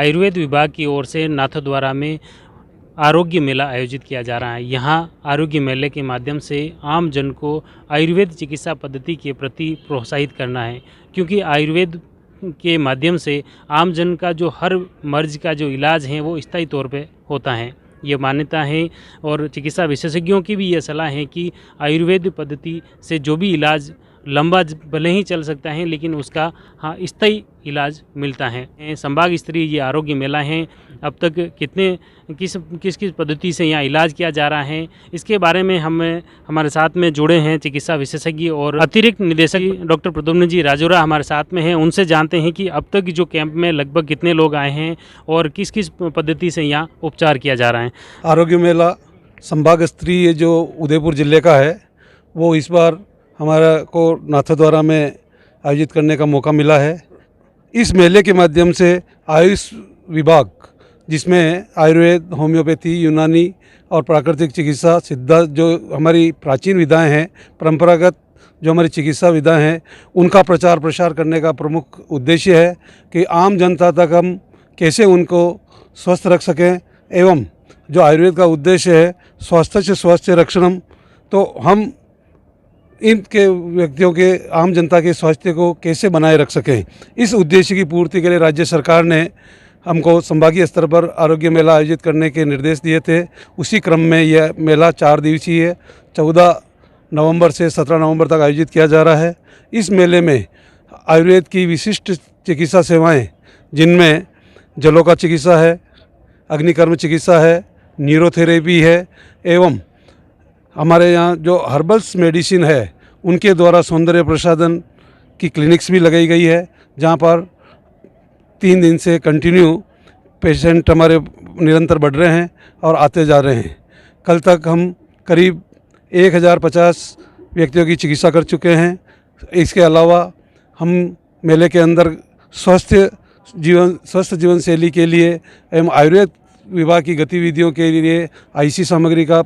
आयुर्वेद विभाग की ओर से नाथद्वारा में आरोग्य मेला आयोजित किया जा रहा है। यहाँ आरोग्य मेले के माध्यम से आम जन को आयुर्वेद चिकित्सा पद्धति के प्रति प्रोत्साहित करना है, क्योंकि आयुर्वेद के माध्यम से आम जन का जो हर मर्ज का जो इलाज है वो स्थायी तौर पे होता है। ये मान्यता है और चिकित्सा विशेषज्ञों की भी ये सलाह है कि आयुर्वेद पद्धति से जो भी इलाज लंबा भले ही चल सकता है, लेकिन उसका स्थायी इलाज मिलता है। संभाग स्तरीय ये आरोग्य मेला है। अब तक किस पद्धति से यहाँ इलाज किया जा रहा है, इसके बारे में हमारे साथ में जुड़े हैं चिकित्सा विशेषज्ञ और अतिरिक्त निदेशक डॉक्टर प्रद्युम्न जी राजौरा हमारे साथ में हैं। उनसे जानते हैं कि अब तक जो कैंप में लगभग कितने लोग आए हैं और किस किस पद्धति से यहाँ उपचार किया जा रहा है। आरोग्य मेला संभाग स्तरीय जो उदयपुर जिले का है, वो इस बार हमारा को नाथद्वारा में आयोजित करने का मौका मिला है। इस मेले के माध्यम से आयुष विभाग, जिसमें आयुर्वेद, होम्योपैथी, यूनानी और प्राकृतिक चिकित्सा, सिद्धा जो हमारी प्राचीन विधाएं हैं, परंपरागत जो हमारी चिकित्सा विधाएं हैं, उनका प्रचार प्रसार करने का प्रमुख उद्देश्य है कि आम जनता तक हम कैसे उनको स्वस्थ रख सकें। एवं जो आयुर्वेद का उद्देश्य है स्वास्थ्य से स्वास्थ्य रक्षणम, तो हम इनके व्यक्तियों के, आम जनता के स्वास्थ्य को कैसे बनाए रख सकें, इस उद्देश्य की पूर्ति के लिए राज्य सरकार ने हमको संभागीय स्तर पर आरोग्य मेला आयोजित करने के निर्देश दिए थे। उसी क्रम में यह मेला 4 दिवसीय 14 नवंबर से 17 नवंबर तक आयोजित किया जा रहा है। इस मेले में आयुर्वेद की विशिष्ट चिकित्सा सेवाएं, जिनमें जलों चिकित्सा है, अग्निकर्म चिकित्सा है, न्यूरोथेरेपी है, एवं हमारे यहाँ जो हर्बल्स मेडिसिन है उनके द्वारा सौंदर्य प्रसाधन की क्लिनिक्स भी लगाई गई है, जहाँ पर 3 दिन से कंटिन्यू पेशेंट हमारे निरंतर बढ़ रहे हैं और आते जा रहे हैं। कल तक हम करीब 1050 व्यक्तियों की चिकित्सा कर चुके हैं। इसके अलावा हम मेले के अंदर स्वस्थ जीवन शैली के लिए एवं आयुर्वेद विभाग की गतिविधियों के लिए आईसी सामग्री का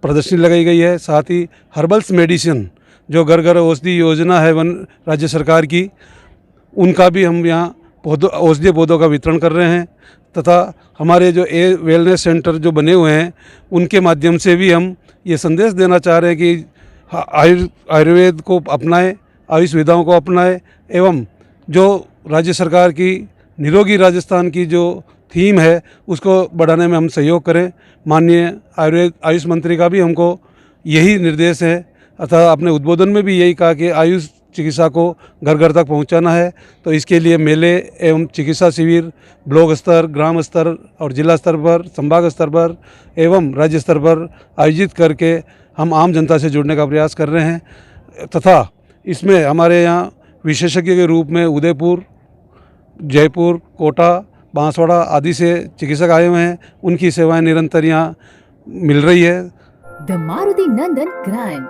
प्रदर्शनी लगाई गई है। साथ ही हर्बल्स मेडिसिन जो घर घर औषधि योजना है वन राज्य सरकार की, उनका भी हम यहाँ औषधीय पौधों का वितरण कर रहे हैं। तथा हमारे जो वेलनेस सेंटर जो बने हुए हैं, उनके माध्यम से भी हम ये संदेश देना चाह रहे हैं कि आयुर्वेद को अपनाएं, आयुष विधाओं को अपनाएं, एवं जो राज्य सरकार की निरोगी राजस्थान की जो थीम है उसको बढ़ाने में हम सहयोग करें। माननीय आयुष मंत्री का भी हमको यही निर्देश है, अतः अपने उद्बोधन में भी यही कहा कि आयुष चिकित्सा को घर घर तक पहुंचाना है। तो इसके लिए मेले एवं चिकित्सा शिविर ब्लॉक स्तर, ग्राम स्तर और जिला स्तर पर, संभाग स्तर पर एवं राज्य स्तर पर आयोजित करके हम आम जनता से जुड़ने का प्रयास कर रहे हैं। तथा इसमें हमारे यहाँ विशेषज्ञ के रूप में उदयपुर, जयपुर, कोटा, बांसवाड़ा आदि से चिकित्सक आए हुए हैं। उनकी सेवाएं निरंतर यहाँ मिल रही है। The Maruti Nandan grand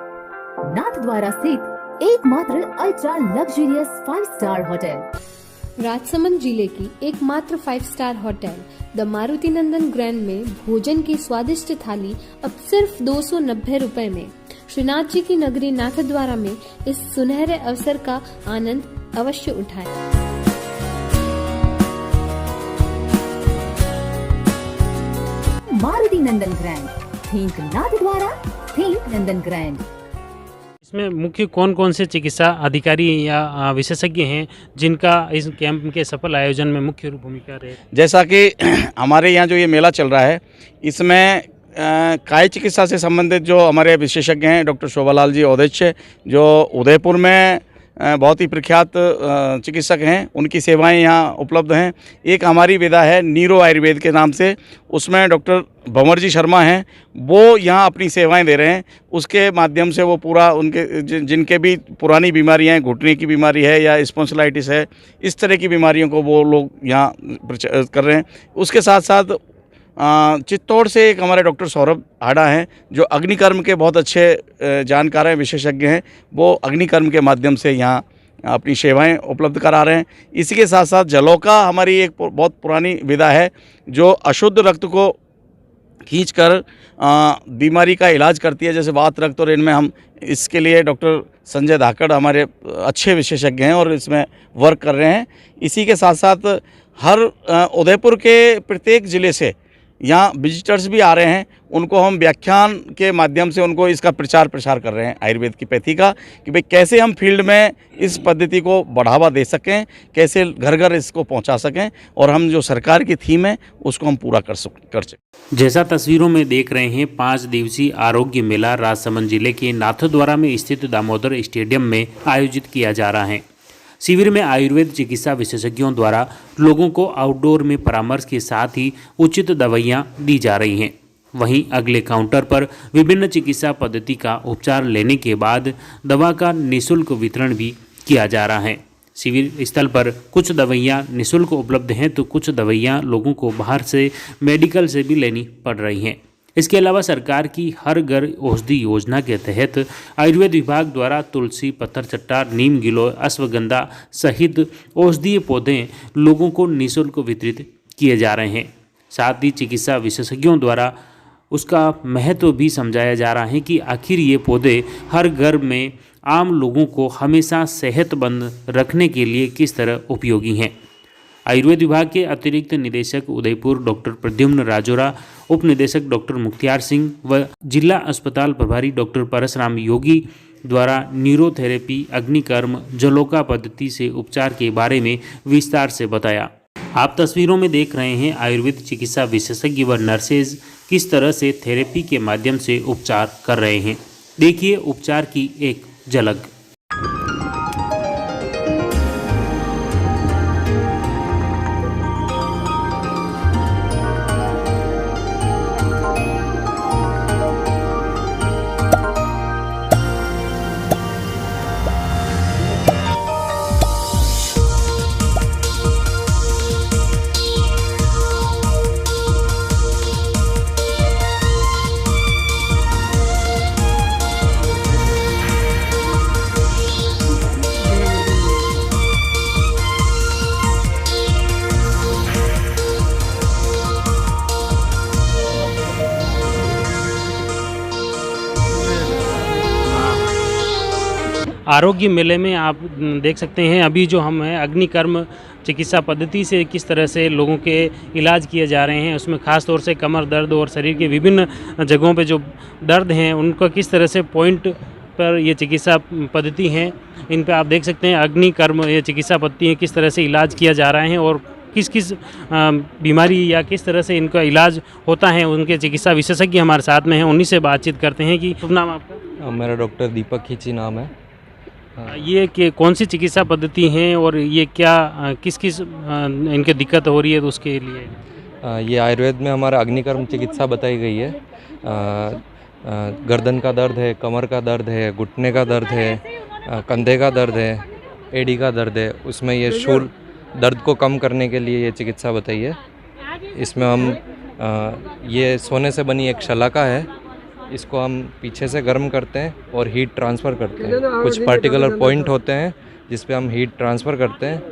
Nathdwara स्थित एकमात्र ultra luxurious 5 star hotel, Rajsamand जिले की एकमात्र 5 star hotel the Maruti Nandan grand में भोजन की स्वादिष्ट थाली अब सिर्फ 290 रुपए में। श्रीनाथ जी की नगरी नाथद्वारा में इस सुनहरे अवसर का आनंद अवश्य उठाएं। मारुति नंदन ग्रैंड, थिंक नाथद्वारा, थिंक नंदन ग्रैंड। इसमें मुख्य कौन कौन से चिकित्सा अधिकारी या विशेषज्ञ हैं जिनका इस कैंप के सफल आयोजन में मुख्य भूमिका रहे? जैसा कि हमारे यहाँ जो ये मेला चल रहा है, इसमें काय चिकित्सा से संबंधित जो हमारे विशेषज्ञ हैं डॉक्टर शोभालाल जी औदेच्य, जो उदयपुर में बहुत ही प्रख्यात चिकित्सक हैं, उनकी सेवाएं यहाँ उपलब्ध हैं। एक हमारी विधा है नीरो आयुर्वेद के नाम से, उसमें डॉक्टर भंवर जी शर्मा हैं, वो यहाँ अपनी सेवाएं दे रहे हैं। उसके माध्यम से वो पूरा उनके जिनके भी पुरानी बीमारियां हैं, घुटने की बीमारी है या स्पॉन्डिलाइटिस है, इस तरह की बीमारियों को वो लोग यहाँ कर रहे हैं। उसके साथ साथ चित्तौड़ से एक हमारे डॉक्टर सौरभ हाड़ा हैं, जो अग्निकर्म के बहुत अच्छे जानकार हैं, विशेषज्ञ हैं। वो अग्निकर्म के माध्यम से यहाँ अपनी सेवाएं उपलब्ध करा रहे हैं। इसी के साथ साथ जलोका हमारी एक बहुत पुरानी विधा है, जो अशुद्ध रक्त को खींचकर बीमारी का इलाज करती है, जैसे वात रक्त, और इनमें हम इसके लिए डॉक्टर संजय धाकड़ हमारे अच्छे विशेषज्ञ हैं और इसमें वर्क कर रहे हैं। इसी के साथ साथ हर उदयपुर के प्रत्येक ज़िले से यहाँ विजिटर्स भी आ रहे हैं। उनको हम व्याख्यान के माध्यम से उनको इसका प्रचार प्रसार कर रहे हैं आयुर्वेद की पैथी का, कि भाई कैसे हम फील्ड में इस पद्धति को बढ़ावा दे सकें, कैसे घर घर इसको पहुंचा सकें, और हम जो सरकार की थीम है उसको हम पूरा कर सकें। जैसा तस्वीरों में देख रहे हैं, 5 दिवसीय आरोग्य मेला राजसमंद जिले के नाथद्वारा में स्थित दामोदर स्टेडियम में आयोजित किया जा रहा है। शिविर में आयुर्वेद चिकित्सा विशेषज्ञों द्वारा लोगों को आउटडोर में परामर्श के साथ ही उचित दवाइयां दी जा रही हैं। वहीं अगले काउंटर पर विभिन्न चिकित्सा पद्धति का उपचार लेने के बाद दवा का निःशुल्क वितरण भी किया जा रहा है। शिविर स्थल पर कुछ दवाइयां निःशुल्क उपलब्ध हैं तो कुछ दवाइयां लोगों को बाहर से मेडिकल से भी लेनी पड़ रही हैं। इसके अलावा सरकार की हर घर औषधि योजना के तहत आयुर्वेद विभाग द्वारा तुलसी, पत्थरचट्टा, नीम, गिलोय, अश्वगंधा सहित औषधीय पौधे लोगों को निःशुल्क वितरित किए जा रहे हैं। साथ ही चिकित्सा विशेषज्ञों द्वारा उसका महत्व भी समझाया जा रहा है कि आखिर ये पौधे हर घर में आम लोगों को हमेशा सेहतमंद रखने के लिए किस तरह उपयोगी हैं। आयुर्वेद विभाग के अतिरिक्त निदेशक उदयपुर डॉक्टर प्रद्युम्न राजोरा, उप निदेशक डॉक्टर मुख्तियार सिंह व जिला अस्पताल प्रभारी डॉक्टर परसराम योगी द्वारा न्यूरोथेरेपी, अग्निकर्म, जलोका पद्धति से उपचार के बारे में विस्तार से बताया। आप तस्वीरों में देख रहे हैं आयुर्वेद चिकित्सा विशेषज्ञ व नर्सेज किस तरह से थेरेपी के माध्यम से उपचार कर रहे हैं। देखिए उपचार की एक झलक। आरोग्य मेले में आप देख सकते हैं अभी जो हम हैं अग्निकर्म चिकित्सा पद्धति से किस तरह से लोगों के इलाज किए जा रहे हैं। उसमें ख़ास तौर से कमर दर्द और शरीर के विभिन्न जगहों पे जो दर्द हैं उनको किस तरह से पॉइंट पर ये चिकित्सा पद्धति हैं, इन पे आप देख सकते हैं अग्निकर्म ये चिकित्सा पद्धति है किस तरह से इलाज किया जा रहा है और किस किस बीमारी या किस तरह से इनका इलाज होता है। उनके चिकित्सा विशेषज्ञ हमारे साथ में हैं, उन्हीं से बातचीत करते हैं। कि शुभ नाम आपका? मेरा डॉक्टर दीपक खींची नाम है। ये कि कौन सी चिकित्सा पद्धति हैं और ये क्या किस किस इनके दिक्कत हो रही है तो उसके लिए? ये आयुर्वेद में हमारा अग्निकर्म चिकित्सा बताई गई है। गर्दन का दर्द है, कमर का दर्द है, घुटने का दर्द है, कंधे का दर्द है, एड़ी का दर्द है। उसमें ये शूल दर्द को कम करने के लिए ये चिकित्सा बताई है। इसमें हम ये सोने से बनी एक शलाका है, इसको हम पीछे से गर्म करते हैं और हीट ट्रांसफ़र करते हैं। कुछ पर्टिकुलर पॉइंट होते हैं जिस पे हम हीट ट्रांसफ़र करते हैं।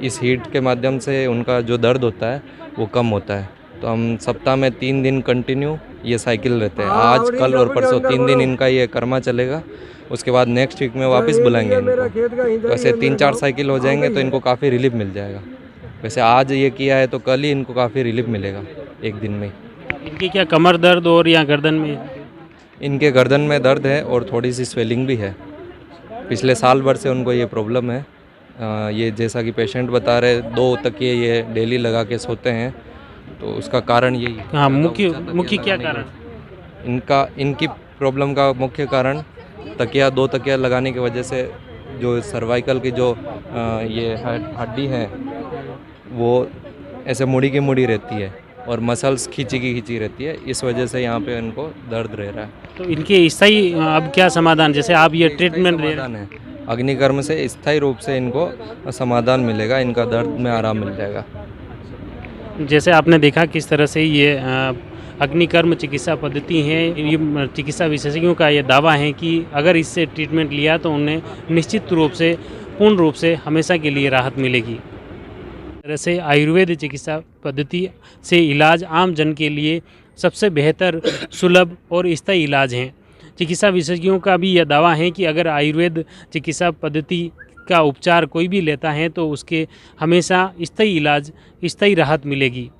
इस हीट के माध्यम से उनका जो दर्द होता है वो कम होता है। तो हम सप्ताह में 3 दिन कंटिन्यू ये साइकिल रहते हैं। आज, कल और परसों 3 दिन इनका ये कर्मा चलेगा। उसके बाद नेक्स्ट वीक में वापस बुलाएंगे इनको। वैसे 3-4 साइकिल हो जाएंगे तो इनको काफ़ी रिलीफ मिल जाएगा। वैसे आज ये किया है तो कल ही इनको काफ़ी रिलीफ मिलेगा, एक दिन में। इनकी क्या कमर दर्द और या गर्दन में? इनके गर्दन में दर्द है और थोड़ी सी स्वेलिंग भी है। पिछले साल भर से उनको ये प्रॉब्लम है। ये जैसा कि पेशेंट बता रहे 2 तकिए ये डेली लगा के सोते हैं, तो उसका कारण यही। हाँ, मुख्य क्या कारण? इनकी प्रॉब्लम का मुख्य कारण 2 तकिया लगाने की वजह से जो सर्वाइकल की जो ये हड्डी है वो ऐसे मुड़ी की मुड़ी रहती है और मसल्स खींची की खींची रहती है। इस वजह से यहाँ पे इनको दर्द रह रहा है। तो इनके स्थायी अब क्या समाधान, जैसे आप ये ट्रीटमेंट ले रहे हैं? अग्निकर्म से स्थायी रूप से इनको समाधान मिलेगा, इनका दर्द में आराम मिल जाएगा। जैसे आपने देखा किस तरह से ये अग्निकर्म चिकित्सा पद्धति है। ये चिकित्सा विशेषज्ञों का ये दावा है कि अगर इससे ट्रीटमेंट लिया तो उन्हें निश्चित रूप से पूर्ण रूप से हमेशा के लिए राहत मिलेगी। तरह से आयुर्वेद चिकित्सा पद्धति से इलाज आम जन के लिए सबसे बेहतर, सुलभ और स्थायी इलाज हैं। चिकित्सा विशेषज्ञों का भी यह दावा है कि अगर आयुर्वेद चिकित्सा पद्धति का उपचार कोई भी लेता है तो उसके हमेशा स्थायी इलाज, स्थायी राहत मिलेगी।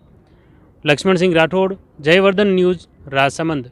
लक्ष्मण सिंह राठौड़, जयवर्धन न्यूज़, राजसमंद।